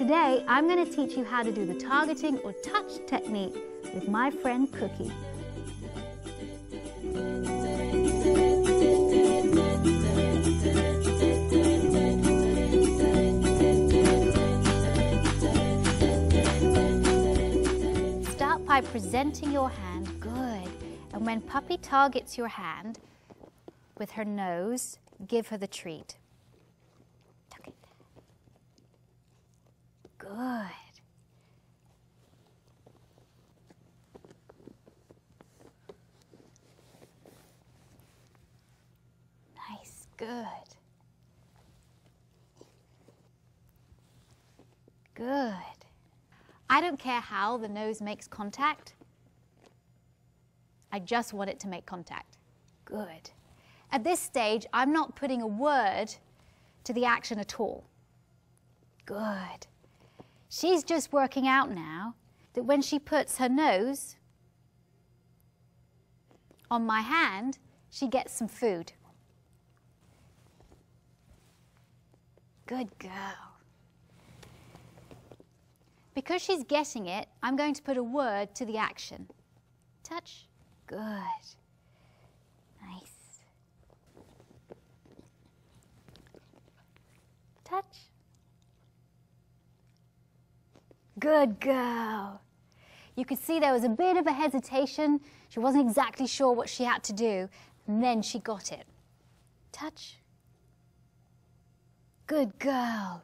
Today, I'm going to teach you how to do the targeting or touch technique with my friend Cookie. Start by presenting your hand, good. And when puppy targets your hand with her nose, give her the treat. Tuck it. Good. Nice, good. Good. I don't care how the nose makes contact. I just want it to make contact. Good. At this stage, I'm not putting a word to the action at all. Good. She's just working out now that when she puts her nose on my hand, she gets some food. Good girl. Because she's getting it, I'm going to put a word to the action. Touch. Good. Nice. Touch. Good girl. You could see there was a bit of a hesitation. She wasn't exactly sure what she had to do, and then she got it. Touch. Good girl.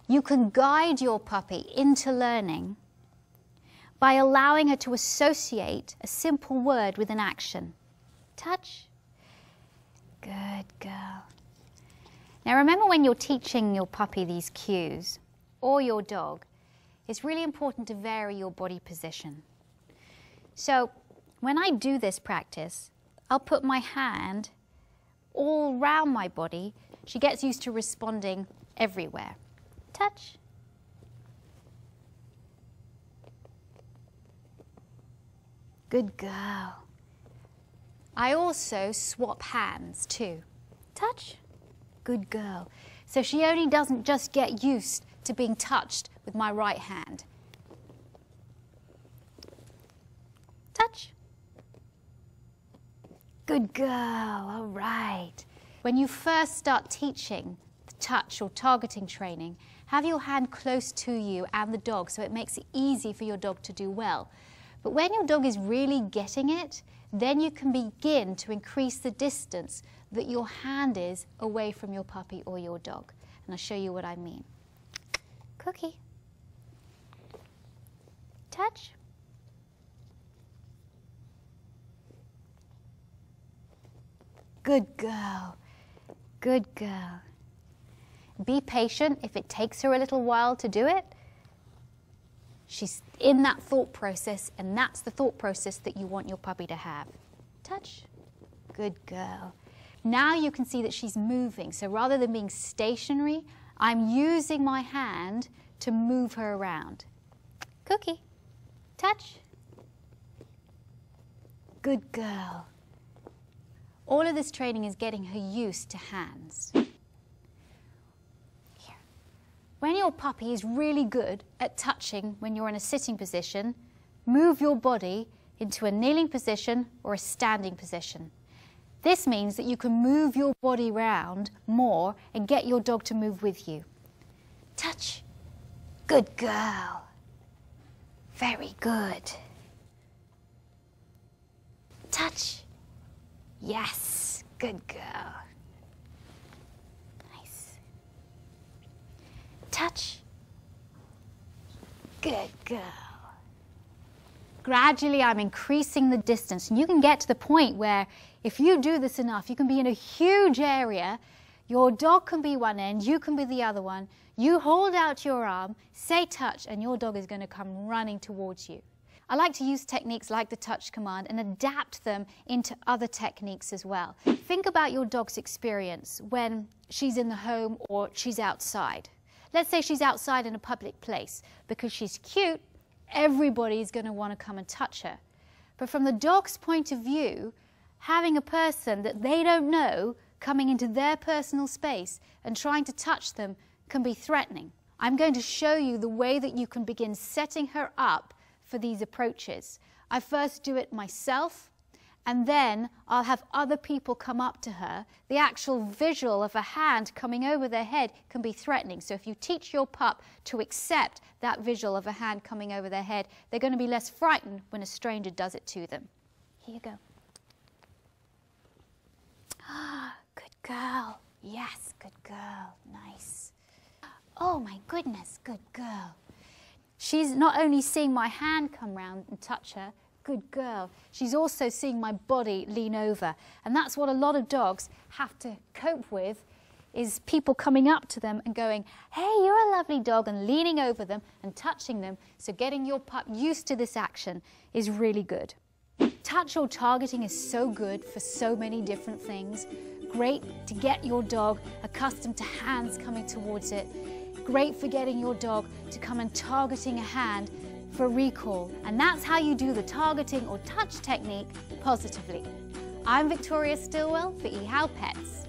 You can guide your puppy into learning by allowing her to associate a simple word with an action. Touch. Good girl. Now remember, when you're teaching your puppy these cues, or your dog, it's really important to vary your body position. So when I do this practice, I'll put my hand all round my body. She gets used to responding everywhere. Touch. Good girl. I also swap hands too. Touch. Good girl. So she only doesn't just get used to being touched with my right hand. Touch. Good girl. All right. When you first start teaching the touch or targeting training, have your hand close to you and the dog so it makes it easy for your dog to do well. But when your dog is really getting it, then you can begin to increase the distance that your hand is away from your puppy or your dog. And I'll show you what I mean. Cookie. Touch. Good girl. Good girl. Be patient if it takes her a little while to do it. She's in that thought process, and that's the thought process that you want your puppy to have. Touch. Good girl. Now you can see that she's moving. So rather than being stationary, I'm using my hand to move her around. Cookie. Touch. Good girl. All of this training is getting her used to hands. When your puppy is really good at touching when you're in a sitting position, move your body into a kneeling position or a standing position. This means that you can move your body around more and get your dog to move with you. Touch. Good girl. Very good. Touch. Yes, good girl. Touch. Good girl. Gradually, I'm increasing the distance, and you can get to the point where if you do this enough, you can be in a huge area. Your dog can be one end, you can be the other one. You hold out your arm, say touch, and your dog is going to come running towards you. I like to use techniques like the touch command and adapt them into other techniques as well. Think about your dog's experience when she's in the home or she's outside. Let's say she's outside in a public place. Because she's cute, everybody's going to want to come and touch her. But from the dog's point of view, having a person that they don't know coming into their personal space and trying to touch them can be threatening. I'm going to show you the way that you can begin setting her up for these approaches. I first do it myself, and then I'll have other people come up to her. The actual visual of a hand coming over their head can be threatening. So if you teach your pup to accept that visual of a hand coming over their head, they're going to be less frightened when a stranger does it to them. Here you go. Ah, good girl. Yes, good girl. Nice. Oh my goodness, good girl. She's not only seeing my hand come round and touch her, good girl, she's also seeing my body lean over. And that's what a lot of dogs have to cope with, is people coming up to them and going, hey, you're a lovely dog, and leaning over them and touching them. So getting your pup used to this action is really good. Touch or targeting is so good for so many different things. Great to get your dog accustomed to hands coming towards it. Great for getting your dog to come and targeting a hand for recall. And that's how you do the targeting or touch technique positively. I'm Victoria Stillwell for eHow Pets.